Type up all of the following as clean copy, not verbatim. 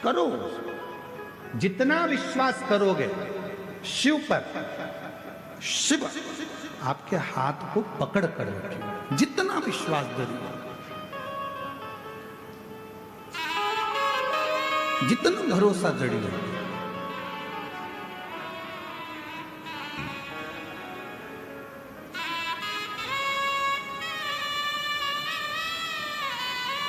करो। जितना विश्वास करोगे शिव पर, शिव आपके हाथ को पकड़ कर रखेगा। जितना विश्वास जरूर, जितना भरोसा जड़िए,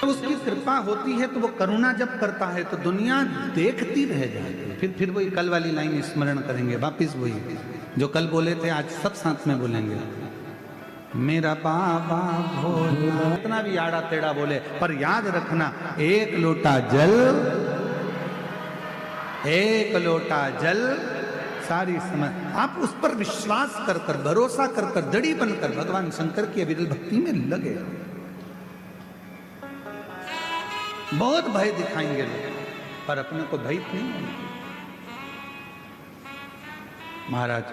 उसकी कृपा होती है तो वो करुणा जब करता है तो दुनिया देखती रह जाती है। फिर वही कल वाली लाइन स्मरण करेंगे, वापिस वही जो कल बोले थे आज सब साथ में बोलेंगे। मेरा बाबा भोला, इतना भी आड़ा टेढ़ा बोले पर याद रखना, एक लोटा जल, एक लोटा जल सारी समझ। आप उस पर विश्वास कर कर, भरोसा कर कर, दड़ी बनकर भगवान शंकर की अविरल भक्ति में लगे। बहुत भय दिखाएंगे लोग पर अपने को भय नहीं होंगे। महाराज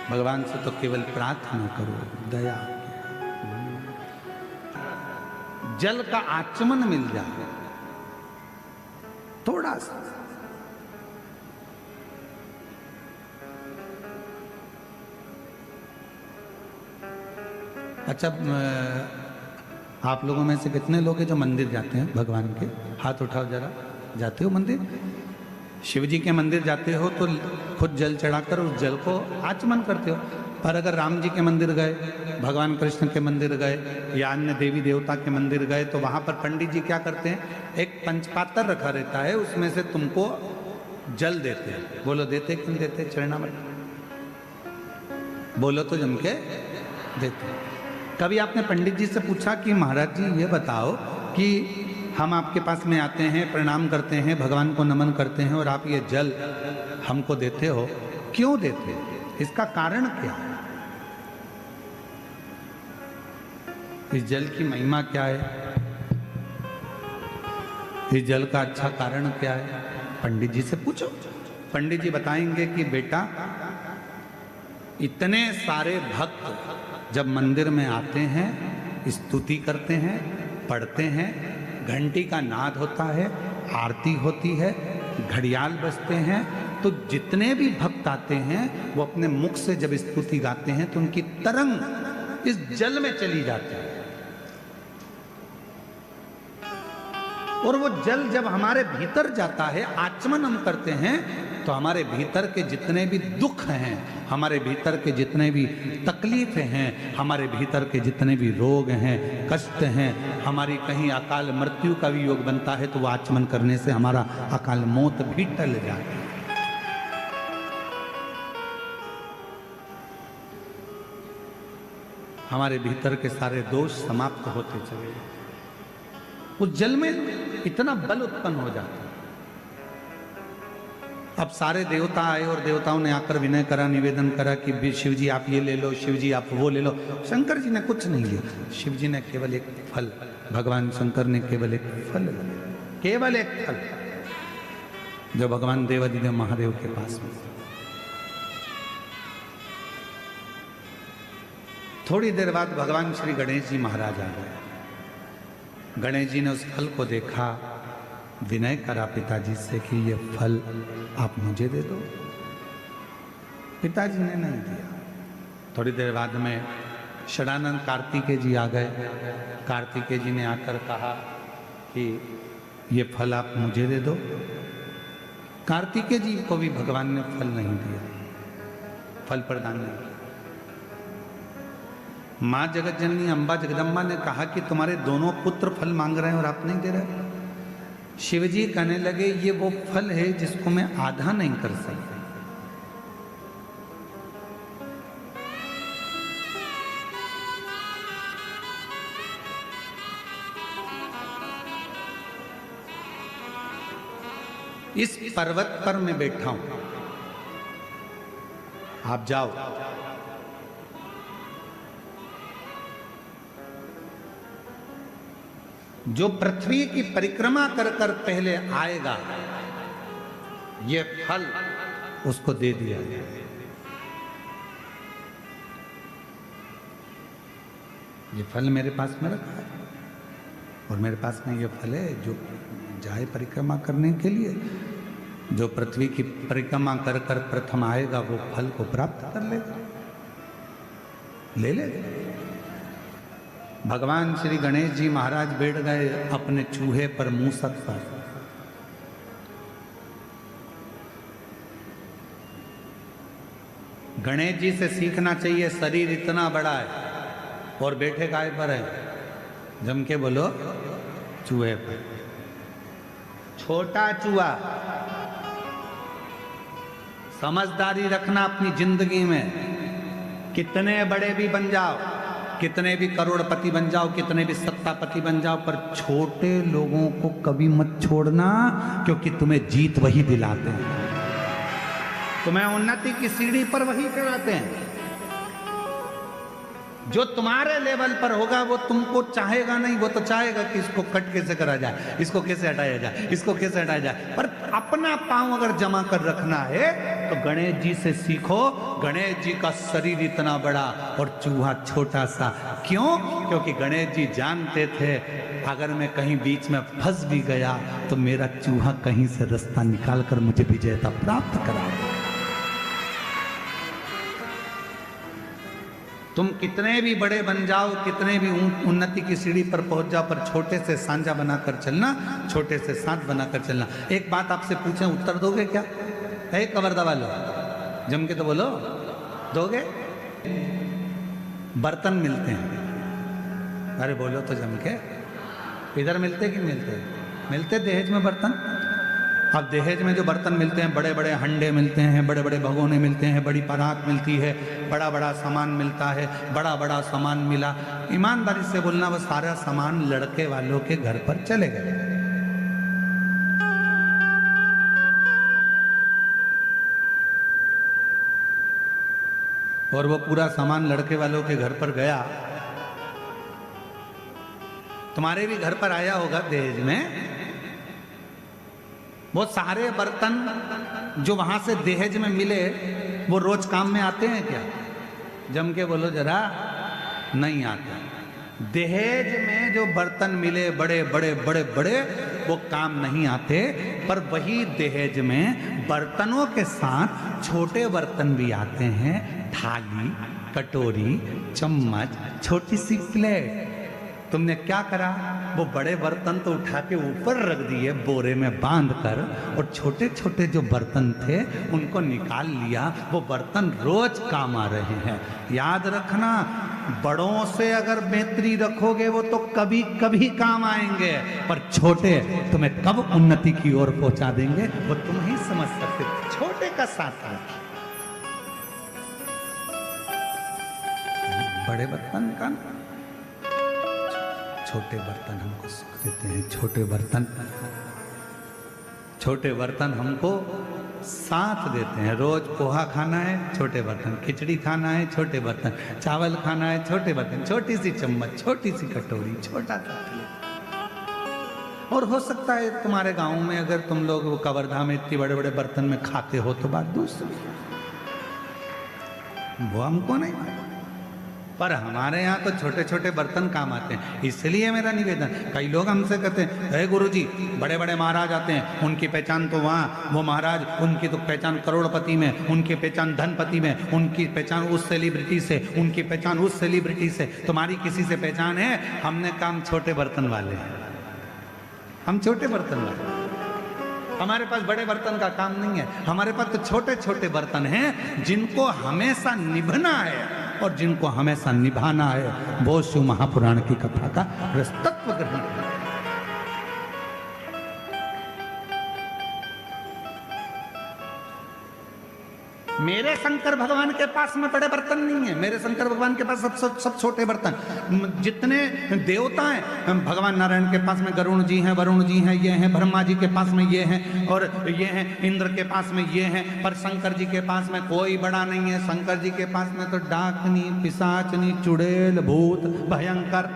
भगवान से तो केवल प्रार्थना करो, दया। जल का आचमन मिल जाए थोड़ा सा, अच्छा आप लोगों में से कितने लोग हैं जो मंदिर जाते हैं भगवान के? हाथ उठाओ जरा। जाते हो मंदिर? शिव जी के मंदिर जाते हो तो खुद जल चढ़ाकर उस जल को आचमन करते हो। पर अगर राम जी के मंदिर गए, भगवान कृष्ण के मंदिर गए या अन्य देवी देवता के मंदिर गए तो वहां पर पंडित जी क्या करते हैं, एक पंचपात्र रखा रहता है, उसमें से तुमको जल देते हैं। बोलो देते क्यों देते? चरणामृत बोलो तो जम के देते। कभी आपने पंडित जी से पूछा कि महाराज जी ये बताओ कि हम आपके पास में आते हैं, प्रणाम करते हैं, भगवान को नमन करते हैं और आप ये जल हमको देते हो, क्यों देते हो? इसका कारण क्या है? इस जल की महिमा क्या है? इस जल का अच्छा कारण क्या है? पंडित जी से पूछो। पंडित जी बताएंगे कि बेटा इतने सारे भक्त जब मंदिर में आते हैं, स्तुति करते हैं, पढ़ते हैं, घंटी का नाद होता है, आरती होती है, घड़ियाल बजते हैं, तो जितने भी भक्त आते हैं वो अपने मुख से जब स्तुति गाते हैं तो उनकी तरंग इस जल में चली जाती है। और वो जल जब हमारे भीतर जाता है, आचमन हम करते हैं, तो हमारे भीतर के जितने भी दुख हैं, हमारे भीतर के जितने भी तकलीफें हैं, हमारे भीतर के जितने भी रोग हैं, कष्ट हैं, हमारी कहीं अकाल मृत्यु का भी योग बनता है तो वो आचमन करने से हमारा अकाल मौत भी टल जाती है। हमारे भीतर के सारे दोष समाप्त होते चले जाते। उस जल में इतना बल उत्पन्न हो जाता है। अब सारे देवता आए और देवताओं ने आकर विनय करा, निवेदन करा कि शिव जी आप ये ले लो, शिव जी आप वो ले लो। शंकर जी ने कुछ नहीं लिया, शिव जी ने केवल एक फल, भगवान शंकर ने केवल एक फल, केवल एक फल, जो भगवान देवाधिदेव महादेव के पास में। थोड़ी देर बाद भगवान श्री गणेश जी महाराज आ गए। गणेश जी ने उस फल को देखा, विनय करा पिताजी से कि ये फल आप मुझे दे दो। पिताजी ने नहीं दिया। थोड़ी देर बाद में षडानंद कार्तिकेय जी आ गए। कार्तिकेय जी ने आकर कहा कि ये फल आप मुझे दे दो। कार्तिकेय जी को भी भगवान ने फल नहीं दिया, फल प्रदान नहीं किया। माँ जगत जननी अम्बा जगदम्बा ने कहा कि तुम्हारे दोनों पुत्र फल मांग रहे हैं और आप नहीं दे रहे। शिवजी कहने लगे ये वो फल है जिसको मैं आधा नहीं कर सकता। इस पर्वत पर मैं बैठा हूं, आप जाओ, जो पृथ्वी की परिक्रमा कर कर पहले आएगा ये फल उसको दे दिया। ये फल मेरे पास में रखा है और मेरे पास में ये फल है जो जाए परिक्रमा करने के लिए, जो पृथ्वी की परिक्रमा कर कर प्रथम आएगा वो फल को प्राप्त कर लेगा, ले ले। भगवान श्री गणेश जी महाराज बैठ गए अपने चूहे पर मूसक पर। गणेश जी से सीखना चाहिए, शरीर इतना बड़ा है और बैठे काय पर है, जम के बोलो चूहे पर। छोटा चूहा, समझदारी रखना अपनी जिंदगी में। कितने बड़े भी बन जाओ, कितने भी करोड़पति बन जाओ, कितने भी सत्तापति बन जाओ, पर छोटे लोगों को कभी मत छोड़ना, क्योंकि तुम्हें जीत वही दिलाते हैं, तुम्हें उन्नति की सीढ़ी पर वही चढ़ाते हैं। जो तुम्हारे लेवल पर होगा वो तुमको चाहेगा नहीं, वो तो चाहेगा कि इसको कट कैसे करा जाए, इसको कैसे हटाया जाए, इसको कैसे हटाया जाए। पर अपना पांव अगर जमा कर रखना है तो गणेश जी से सीखो। गणेश जी का शरीर इतना बड़ा और चूहा छोटा सा। क्यों? क्योंकि गणेश जी जानते थे अगर मैं कहीं बीच में फंस भी गया तो मेरा चूहा कहीं से रास्ता निकाल कर मुझे विजेता प्राप्त कराएगा। तुम कितने भी बड़े बन जाओ, कितने भी उन्नति की सीढ़ी पर पहुंच जाओ, पर छोटे से सांझा बनाकर चलना, छोटे से साथ बनाकर चलना। एक बात आपसे पूछें, उत्तर दोगे क्या? है कवर्दा वालों, जम के तो बोलो, दोगे? बर्तन मिलते हैं, अरे बोलो तो जम के। इधर मिलते कि मिलते? मिलते दहेज में बर्तन। अब दहेज में जो बर्तन मिलते हैं, बड़े बड़े हंडे मिलते हैं, बड़े बड़े भगोने मिलते हैं, बड़ी परात मिलती है, बड़ा बड़ा सामान मिलता है। बड़ा बड़ा सामान मिला, ईमानदारी से बोलना, वो सारा सामान लड़के वालों के घर पर चले गए। और वो पूरा सामान लड़के वालों के घर पर गया। तुम्हारे भी घर पर आया होगा दहेज में। वो सारे बर्तन जो वहां से दहेज में मिले वो रोज काम में आते हैं क्या? जम के बोलो जरा, नहीं आते। दहेज में जो बर्तन मिले बड़े बड़े बड़े बड़े, वो काम नहीं आते। पर वही दहेज में बर्तनों के साथ छोटे बर्तन भी आते हैं, थाली, कटोरी, चम्मच, छोटी सी प्लेट। तुमने क्या करा? वो बड़े बर्तन तो उठा के ऊपर रख दिए बोरे में बांध कर, और छोटे छोटे जो बर्तन थे उनको निकाल लिया। वो बर्तन रोज काम आ रहे हैं। याद रखना, बड़ों से अगर मैत्री रखोगे वो तो कभी कभी काम आएंगे, पर छोटे तुम्हें कब उन्नति की ओर पहुंचा देंगे वो तुम ही समझ सकते। छोटे का साथ है, बड़े बर्तन का छोटे बर्तन हमको सुख देते हैं। छोटे बर्तन हमको साथ देते हैं। रोज पोहा खाना है, छोटे बर्तन। खिचड़ी खाना है, छोटे बर्तन। चावल खाना है, छोटे बर्तन। छोटी सी चम्मच, छोटी सी कटोरी, छोटा सा प्लेट। और हो सकता है तुम्हारे गांव में अगर तुम लोग वो कवर्धा में इतने बड़े बड़े बर्तन में खाते हो तो बात दूसरी, वो हमको नहीं मालूम। पर हमारे यहाँ तो छोटे छोटे बर्तन काम आते हैं। इसलिए मेरा निवेदन, कई लोग हमसे कहते हैं, हे गुरुजी, बड़े बड़े महाराज आते हैं, उनकी पहचान तो वहाँ, वो महाराज, उनकी तो पहचान करोड़पति में, उनकी पहचान धनपति में, उनकी पहचान उस सेलिब्रिटी से, उनकी पहचान उस सेलिब्रिटी से। तुम्हारी किसी से पहचान है? हमने काम छोटे बर्तन वाले हैं, हम छोटे बर्तन वाले। हमारे पास बड़े बर्तन का काम नहीं है, हमारे पास तो छोटे छोटे बर्तन हैं जिनको हमेशा निभना है और जिनको हमेशा निभाना है। वो शिव महापुराण की कथा का तत्व ग्रहण है। मेरे शंकर भगवान के पास में बड़े बर्तन नहीं है। मेरे शंकर भगवान के पास सब छोटे बर्तन। जितने देवता हैं, भगवान नारायण के पास में गरुण जी हैं, वरुण जी हैं, ये हैं, ब्रह्मा जी के पास में ये हैं, और ये हैं, इंद्र के पास में ये हैं। पर शंकर जी के पास में कोई बड़ा नहीं है। शंकर जी के पास में तो डाकनी, पिशाचनी, चुड़ैल, भूत, भयंकर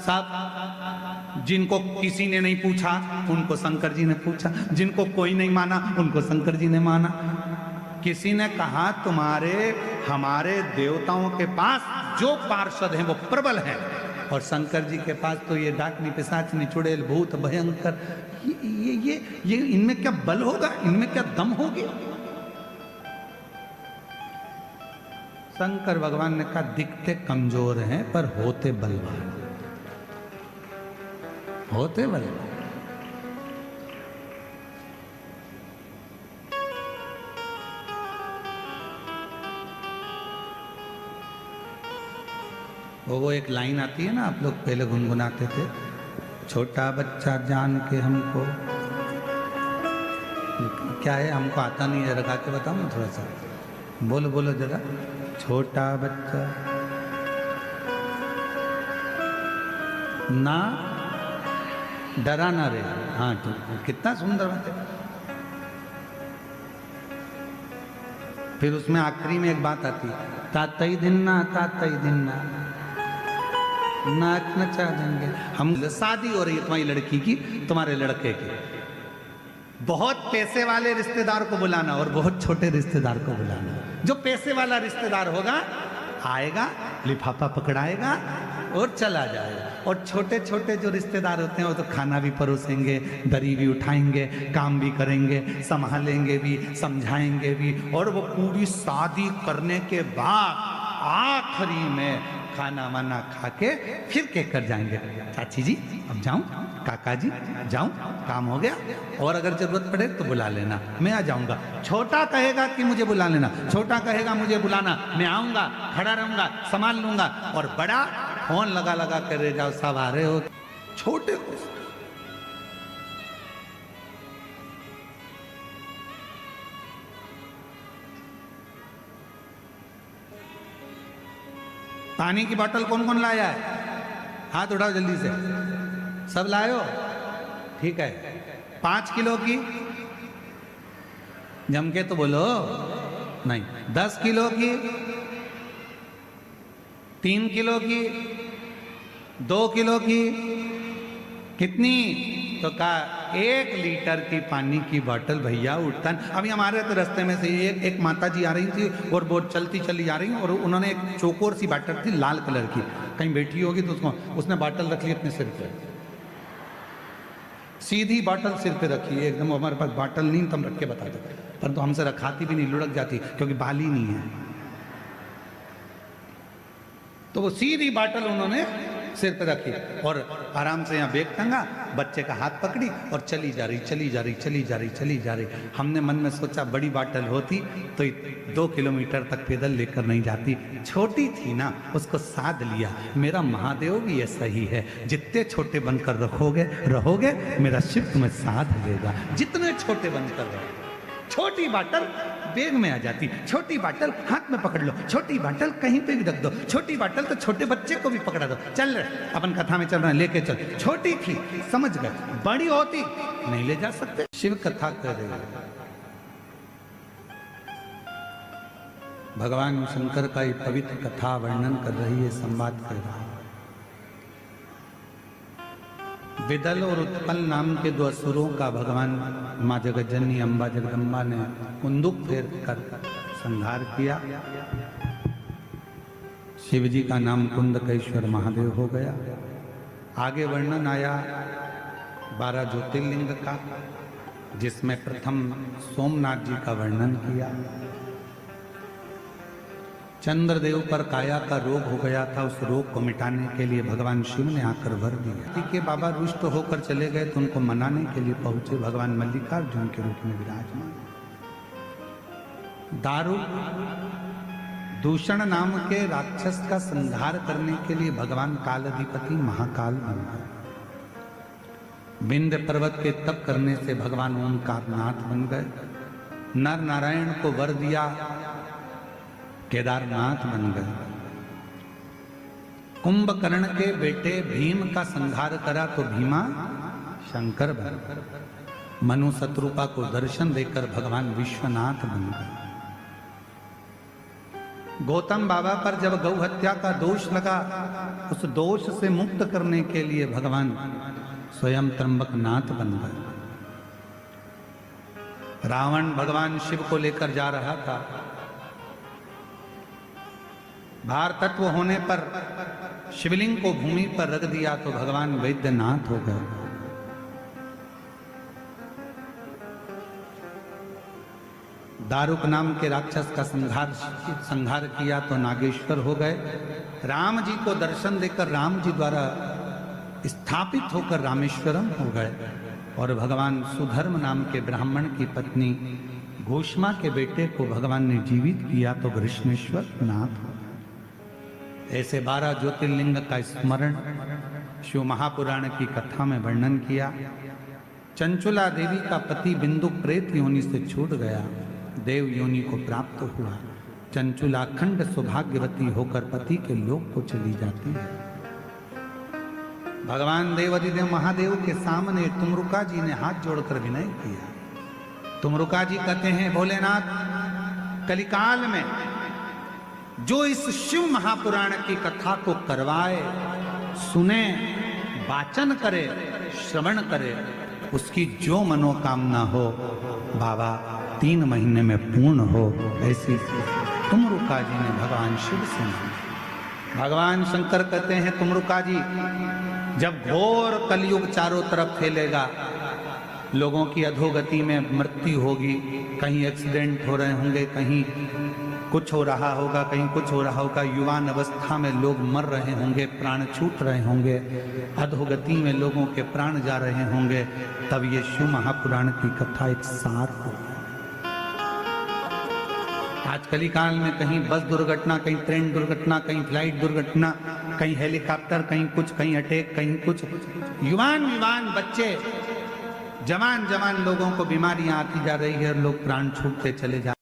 सब। जिनको किसी ने नहीं पूछा उनको शंकर जी ने पूछा, जिनको कोई नहीं माना उनको शंकर जी ने माना। किसी ने कहा तुम्हारे हमारे देवताओं के पास जो पार्षद हैं वो प्रबल हैं, और शंकर जी के पास तो ये डाकनी पिशाचनी चुड़ैल भूत भयंकर, ये इनमें क्या बल होगा, इनमें क्या दम होगी। शंकर भगवान ने कहा दिखते कमजोर हैं पर होते बलवान, होते बलवान। वो एक लाइन आती है ना, आप लोग पहले गुनगुनाते थे, छोटा बच्चा जान के हमको, क्या है, हमको आता नहीं है, लगा के बताओ ना थोड़ा सा, बोलो बोलो जरा, छोटा बच्चा ना डरा ना रे। हाँ तो कितना सुंदर बात है। फिर उसमें आखिरी में एक बात आती है, तातई दिन ना नाच नचा देंगे हम। शादी हो रही है तुम्हारी लड़की की, तुम्हारे लड़के की, बहुत पैसे वाले रिश्तेदार को बुलाना और बहुत छोटे रिश्तेदार को बुलाना। जो पैसे वाला रिश्तेदार होगा आएगा, लिफाफा पकड़ाएगा और चला जाएगा, और छोटे छोटे जो रिश्तेदार होते हैं वो तो खाना भी परोसेंगे, दरी भी उठाएंगे, काम भी करेंगे, संभालेंगे भी, समझाएंगे भी, और वो पूरी शादी करने के बाद आखिरी में खाना वाना खा के फिर कहकर जाएंगे, चाची जी अब जाऊं, काका जी जाऊं, काम हो गया, और अगर जरूरत पड़े तो बुला लेना, मैं आ जाऊंगा। छोटा कहेगा कि मुझे बुला लेना, छोटा कहेगा मुझे बुलाना, मैं आऊंगा, खड़ा रहूंगा, संभाल लूंगा, और बड़ा फोन लगा लगा कर रह जाओ, सब आ रहे हो, छोटे को। पानी की बोतल कौन कौन लाया है, हाथ उठाओ जल्दी से, सब लाए हो, ठीक है। 5 किलो की, जम के तो बोलो, नहीं 10 किलो की, 3 किलो की, 2 किलो की, कितनी, तो कहा 1 लीटर की पानी की बोतल भैया उठता। अभी हमारे तो रास्ते में से एक माता जी आ रही थी और वो चलती चली आ रही, और उन्होंने एक चौकोर सी बोतल थी लाल कलर की, कहीं बैठी होगी तो उसने बोतल रख ली अपने सिर पे, सीधी बोतल सिर पे रखी है एकदम। हमारे पास बोतल नहीं, तो हम रख के बता दो, परंतु हमसे रखाती भी नहीं, लुढ़क जाती क्योंकि बाल ही नहीं है। तो वो सीधी बोतल उन्होंने सिर पे रखी और आराम से यहाँ बैग टंगा, बच्चे का हाथ पकड़ी और चली जा रही। हमने मन में सोचा बड़ी बोतल होती तो 2 किलोमीटर तक पैदल लेकर नहीं जाती, छोटी थी ना, उसको साध लिया। मेरा महादेव भी ये सही है, जितने छोटे बनकर रहोगे मेरा शिव तुम्हें साध लेगा, जितने छोटे बनकर रहो। छोटी बोतल बैग में आ जाती, छोटी बोतल हाथ में पकड़ लो, छोटी बोतल कहीं पे भी रख दो, छोटी बोतल तो छोटे बच्चे को भी पकड़ा दो। चल रहे अपन कथा में चल रहे हैं, लेके चल। छोटी थी समझ गए, बड़ी होती नहीं ले जा सकते। शिव कथा कर रही है, भगवान शंकर का ये पवित्र कथा वर्णन कर रही है, संवाद कर रहा है। विदल और उत्पल नाम के 2 असुरों का भगवान माँ जगज्जननी अम्बा जगदम्बा ने कुंदुक फेर कर संहार किया। शिव जी का नाम कुंदकेश्वर महादेव हो गया। आगे वर्णन आया 12 ज्योतिर्लिंग का, जिसमें प्रथम सोमनाथ जी का वर्णन किया। चंद्रदेव पर काया का रोग हो गया था, उस रोग को मिटाने के लिए भगवान शिव ने आकर वर दिया। के बाबा रुष्ट होकर चले गए तो उनको मनाने के लिए पहुंचे भगवान मल्लिकार्जुन के रूप में विराजमान। दारू दूषण नाम के राक्षस का संहार करने के लिए भगवान कालाधिपति महाकाल बन गए। विंध्य पर्वत के तप करने से भगवान ओंकारनाथ बन गए। नर नारायण को वर दिया, केदारनाथ बन गए। कुंभकर्ण के बेटे भीम का संहार करा तो भीमा शंकर बन गए। मनु शत्रुपा को दर्शन देकर भगवान विश्वनाथ बन गए। गौतम बाबा पर जब गौ हत्या का दोष लगा, उस दोष से मुक्त करने के लिए भगवान स्वयं त्र्यंबकनाथ बन गए। रावण भगवान शिव को लेकर जा रहा था, भार तत्व होने पर शिवलिंग को भूमि पर रख दिया तो भगवान वैद्यनाथ हो गए। दारुक नाम के राक्षस का संहार किया तो नागेश्वर हो गए। राम जी को दर्शन देकर राम जी द्वारा स्थापित होकर रामेश्वरम हो गए। और भगवान सुधर्म नाम के ब्राह्मण की पत्नी घोषमा के बेटे को भगवान ने जीवित किया तो घृष्णेश्वर नाथ हो गए। ऐसे 12 ज्योतिर्लिंग का स्मरण शिव महापुराण की कथा में वर्णन किया। चंचुला देवी का पति बिंदु प्रेत योनि से छूट गया, देव योनि को प्राप्त हुआ। चंचुला अखंड सौभाग्यवती होकर पति के लोक को चली जाती है। भगवान देवाधिदेव महादेव के सामने तुमरुका जी ने हाथ जोड़कर विनय किया। तुमरुका जी कहते हैं, भोलेनाथ, कलिकाल में जो इस शिव महापुराण की कथा को करवाए, सुने, वाचन करे, श्रवण करे, उसकी जो मनोकामना हो बाबा 3 महीने में पूर्ण हो। ऐसी तुमरुका जी ने भगवान शिव से मांगी। भगवान शंकर कहते हैं, तुमरुका जी, जब घोर कलयुग चारों तरफ फैलेगा, लोगों की अधोगति में मृत्यु होगी, कहीं एक्सीडेंट हो रहे होंगे, कहीं कुछ हो रहा होगा, कहीं कुछ हो रहा होगा, युवान अवस्था में लोग मर रहे होंगे, प्राण छूट रहे होंगे, अधोगति में लोगों के प्राण जा रहे होंगे, तब ये शिव महापुराण की कथा एक सार हो। आज कलिकाल में कहीं बस दुर्घटना, कहीं ट्रेन दुर्घटना, कहीं फ्लाइट दुर्घटना, कहीं हेलीकॉप्टर, कहीं कुछ, कहीं अटैक, कहीं कुछ, युवान बच्चे, जवान लोगों को बीमारियां आती जा रही है और लोग प्राण छूटते चले जा